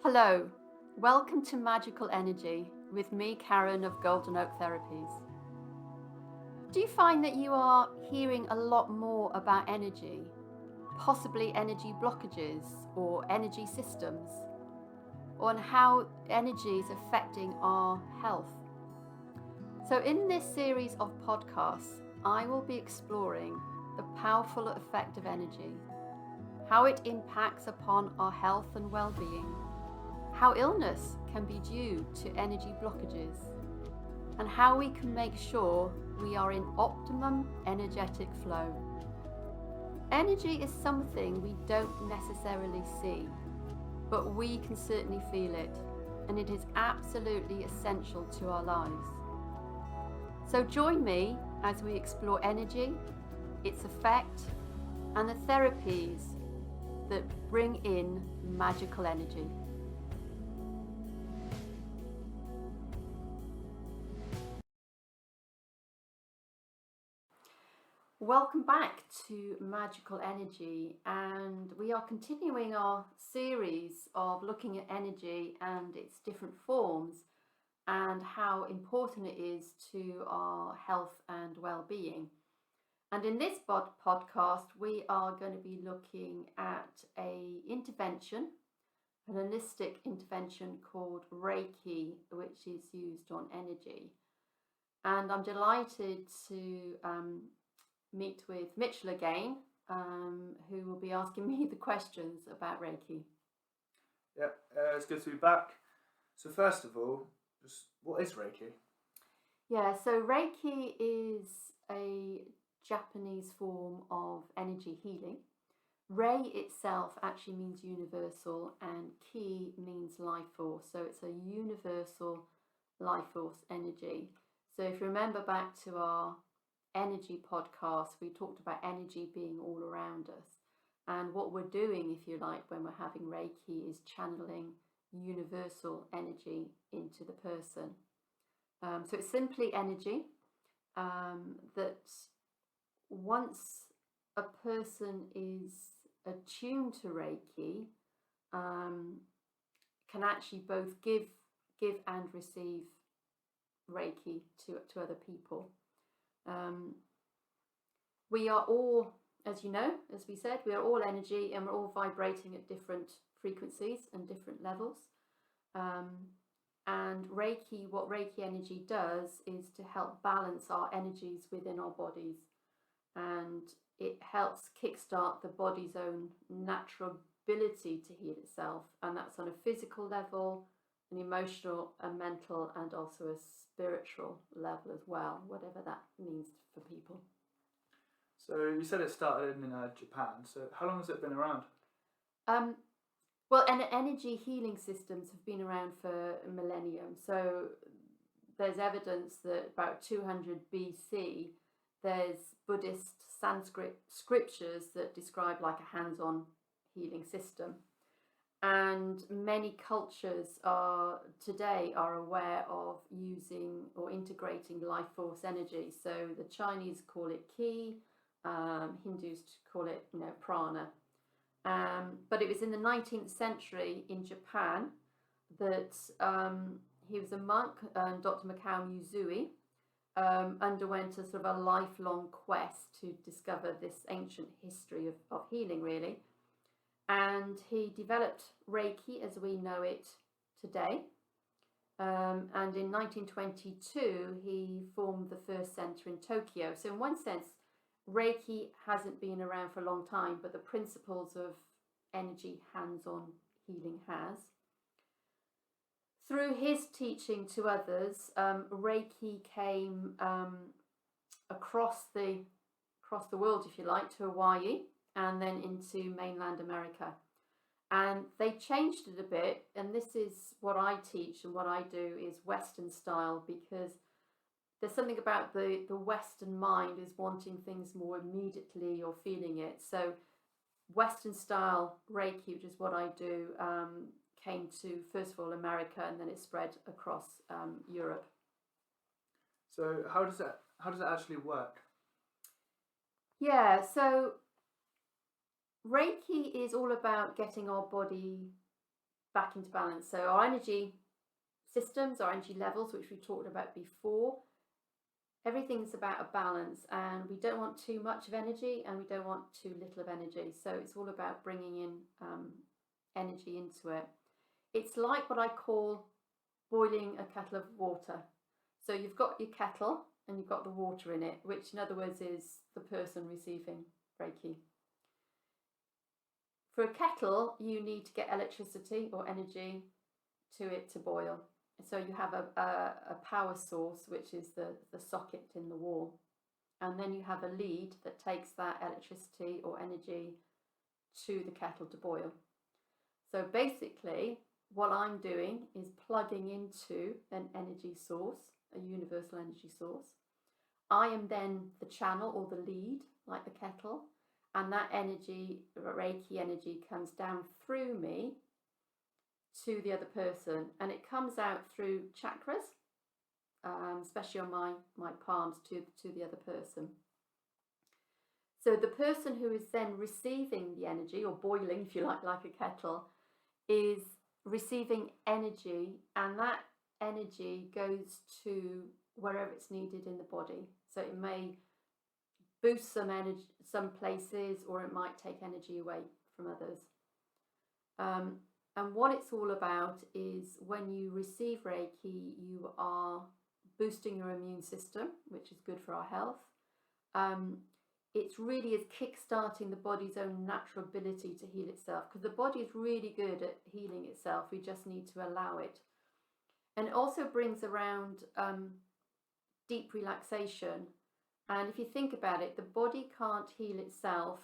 Hello, welcome to Magical Energy with me, Karen of Golden Oak Therapies. Do you find that you are hearing a lot more about energy, possibly energy blockages or energy systems, on how energy is affecting our health? So in this series of podcasts, I will be exploring the powerful effect of energy, how it impacts upon our health and well-being, how illness can be due to energy blockages, and how we can make sure we are in optimum energetic flow. Energy is something we don't necessarily see, but we can certainly feel it, and it is absolutely essential to our lives. So join me as we explore energy, its effect, and the therapies that bring in magical energy. Welcome back to Magical Energy, and we are continuing our series of looking at energy and its different forms and how important it is to our health and well-being. And in this podcast, we are going to be looking at an intervention, an holistic intervention called Reiki, which is used on energy. And I'm delighted to meet with Mitchell again, who will be asking me the questions about Reiki. Yeah, it's good to be back. So first of all, just what is Reiki? Yeah, so Reiki is a Japanese form of energy healing. Rei itself actually means universal, and Ki means life force. So it's a universal life force energy. So if you remember back to our energy podcast, we talked about energy being all around us, and what we're doing, if you like, when we're having Reiki is channeling universal energy into the person. So it's simply energy that once a person is attuned to Reiki, can actually both give and receive Reiki to other people. We are all, as you know, as we said, we are all energy, and we're all vibrating at different frequencies and different levels. And Reiki, what Reiki energy does is to help balance our energies within our bodies, and it helps kickstart the body's own natural ability to heal itself, and that's on a physical level, an emotional, a mental, and also a spiritual level as well, whatever that means for people. So you said it started in Japan. So how long has it been around? Well, energy healing systems have been around for a millennium. So there's evidence that about 200 BC, there's Buddhist Sanskrit scriptures that describe like a hands-on healing system. And many cultures today are aware of using or integrating life force energy. So the Chinese call it Ki, Hindus call it prana. But it was in the 19th century in Japan that he was a monk, Dr. Mikao Yuzui, underwent a sort of a lifelong quest to discover this ancient history of healing, really. And he developed Reiki as we know it today. And in 1922, he formed the first center in Tokyo. So in one sense, Reiki hasn't been around for a long time, but the principles of energy hands-on healing has. Through his teaching to others, Reiki came across the world, if you like, to Hawaii, and then into mainland America. And they changed it a bit, and this is what I teach and what I do is Western style, because there's something about the Western mind is wanting things more immediately or feeling it. So Western style Reiki, which is what I do, came to, first of all, America, and then it spread across Europe. So how does it actually work? Yeah, so Reiki is all about getting our body back into balance. So our energy systems, our energy levels, which we talked about before, everything's about a balance, and we don't want too much of energy and we don't want too little of energy. So it's all about bringing in energy into it. It's like what I call boiling a kettle of water. So you've got your kettle and you've got the water in it, which in other words is the person receiving Reiki. For a kettle, you need to get electricity or energy to it to boil. So you have a power source, which is the socket in the wall. And then you have a lead that takes that electricity or energy to the kettle to boil. So basically, what I'm doing is plugging into an energy source, a universal energy source. I am then the channel or the lead, like the kettle, and that energy, Reiki energy, comes down through me to the other person, and it comes out through chakras, especially on my palms, to the other person. So the person who is then receiving the energy, or boiling, if you like a kettle, is receiving energy, and that energy goes to wherever it's needed in the body. So it may boost some energy, some places, or it might take energy away from others. And what it's all about is when you receive Reiki, you are boosting your immune system, which is good for our health. It really is kick-starting the body's own natural ability to heal itself, because the body is really good at healing itself. We just need to allow it. And it also brings around deep relaxation. And if you think about it, the body can't heal itself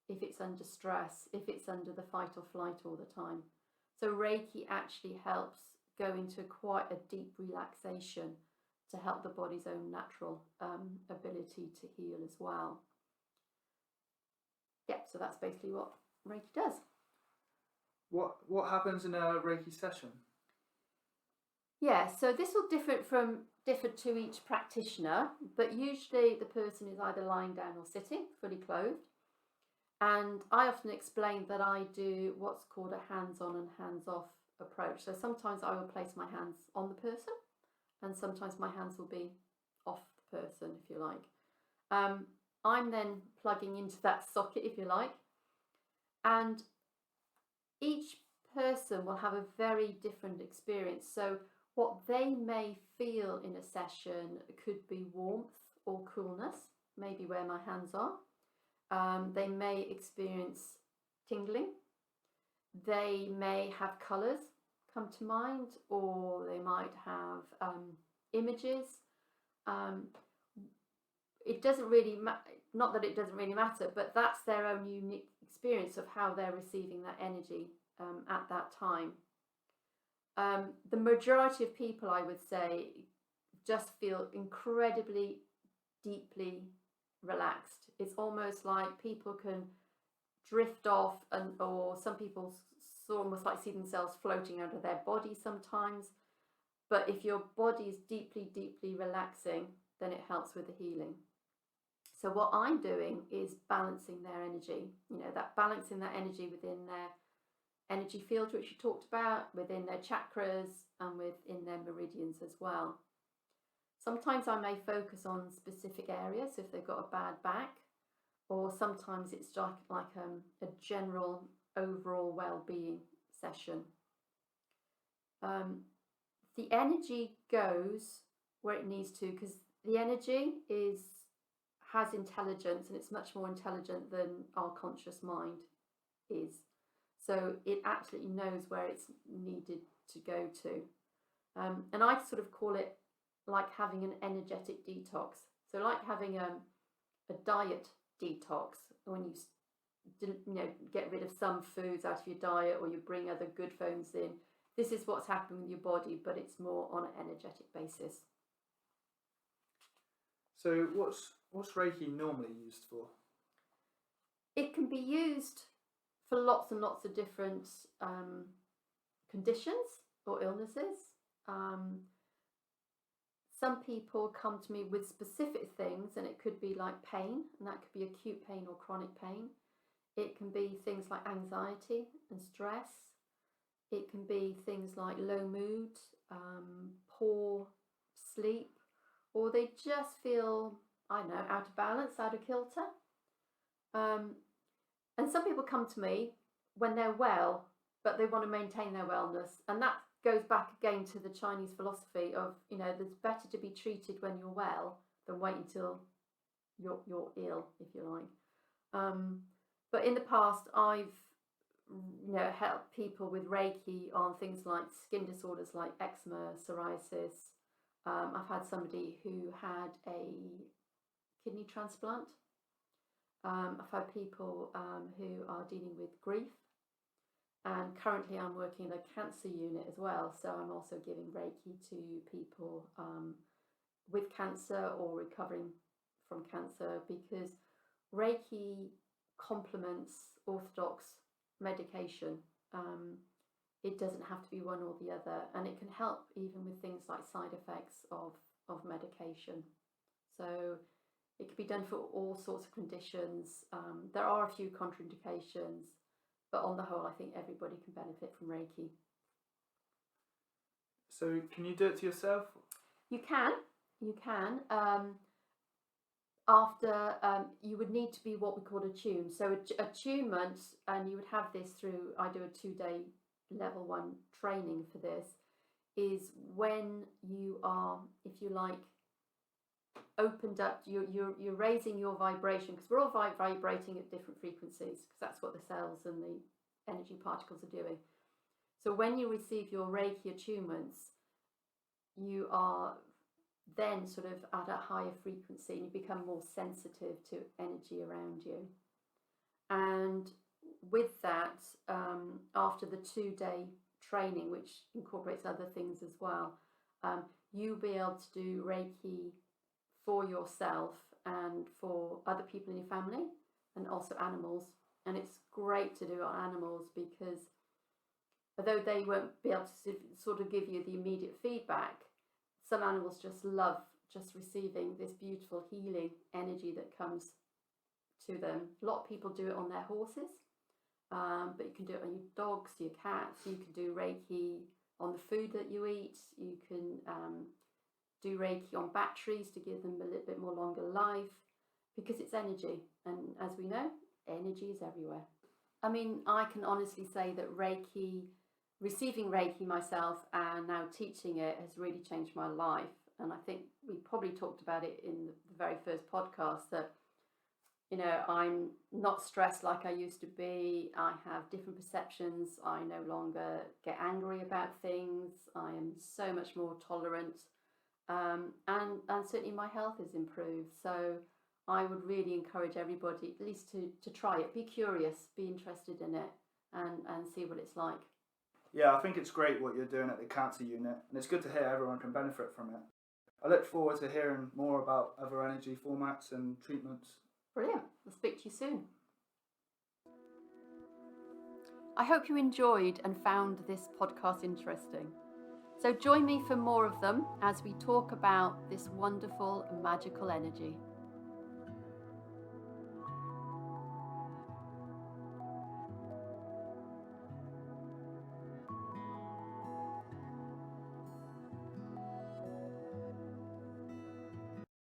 if it's under stress, if it's under the fight or flight all the time. So Reiki actually helps go into quite a deep relaxation to help the body's own natural ability to heal as well. Yeah, so that's basically what Reiki does. What happens in a Reiki session? Yeah, so this will differ to each practitioner, but usually the person is either lying down or sitting, fully clothed. And I often explain that I do what's called a hands-on and hands-off approach. So sometimes I will place my hands on the person, and sometimes my hands will be off the person, if you like. I'm then plugging into that socket, if you like, and each person will have a very different experience. So what they may feel in a session could be warmth or coolness, maybe where my hands are. They may experience tingling. They may have colours come to mind, or they might have images. It doesn't really not that it doesn't really matter, but that's their own unique experience of how they're receiving that energy at that time. The majority of people, I would say, just feel incredibly deeply relaxed. It's almost like people can drift off, or some people almost like see themselves floating out of their body sometimes. But if your body is deeply, deeply relaxing, then it helps with the healing. So what I'm doing is balancing their energy, that balancing that energy within their energy field, which you talked about, within their chakras and within their meridians as well. Sometimes I may focus on specific areas if they've got a bad back, or sometimes it's like a general overall well-being session. The energy goes where it needs to, because the energy has intelligence, and it's much more intelligent than our conscious mind is. So it absolutely knows where it's needed to go to. And I sort of call it like having an energetic detox. So like having a diet detox, when you get rid of some foods out of your diet, or you bring other good foods in. This is what's happening with your body, but it's more on an energetic basis. So what's Reiki normally used for? It can be used for lots and lots of different conditions or illnesses. Some people come to me with specific things, and it could be like pain, and that could be acute pain or chronic pain. It can be things like anxiety and stress. It can be things like low mood, poor sleep, or they just feel, I don't know, out of balance, out of kilter. And some people come to me when they're well, but they want to maintain their wellness. And that goes back again to the Chinese philosophy of, there's better to be treated when you're well than wait until you're ill, if you like. But in the past, I've helped people with Reiki on things like skin disorders like eczema, psoriasis. I've had somebody who had a kidney transplant. I've had people who are dealing with grief, and currently I'm working in a cancer unit as well, so I'm also giving Reiki to people with cancer or recovering from cancer, because Reiki complements orthodox medication. It doesn't have to be one or the other, and it can help even with things like side effects of medication. So it can be done for all sorts of conditions. There are a few contraindications, but on the whole, I think everybody can benefit from Reiki. So can you do it to yourself? You can. After you would need to be what we call attuned. So attunement, and you would have this through, I do a 2-day level 1 training for this, is when you are, if you like, opened up, you're raising your vibration, because we're all vibrating at different frequencies, because that's what the cells and the energy particles are doing. So when you receive your Reiki attunements, you are then sort of at a higher frequency, and you become more sensitive to energy around you. And with that, after the 2-day training, which incorporates other things as well, you'll be able to do Reiki for yourself and for other people in your family, and also animals. And it's great to do it on animals, because although they won't be able to sort of give you the immediate feedback, some animals just love just receiving this beautiful healing energy that comes to them. A lot of people do it on their horses, but you can do it on your dogs, your cats. You can do Reiki on the food that you eat. You can do Reiki on batteries to give them a little bit more longer life, because it's energy. And as we know, energy is everywhere. I mean, I can honestly say that Reiki, receiving Reiki myself and now teaching it, has really changed my life. And I think we probably talked about it in the very first podcast, that I'm not stressed like I used to be. I have different perceptions. I no longer get angry about things. I am so much more tolerant, and certainly my health has improved. So I would really encourage everybody at least to try it. Be curious, be interested in it, and see what it's like. Yeah, I think it's great what you're doing at the cancer unit, and it's good to hear everyone can benefit from it. I look forward to hearing more about other energy formats and treatments. Brilliant. I'll speak to you soon. I hope you enjoyed and found this podcast interesting. So join me for more of them as we talk about this wonderful and magical energy.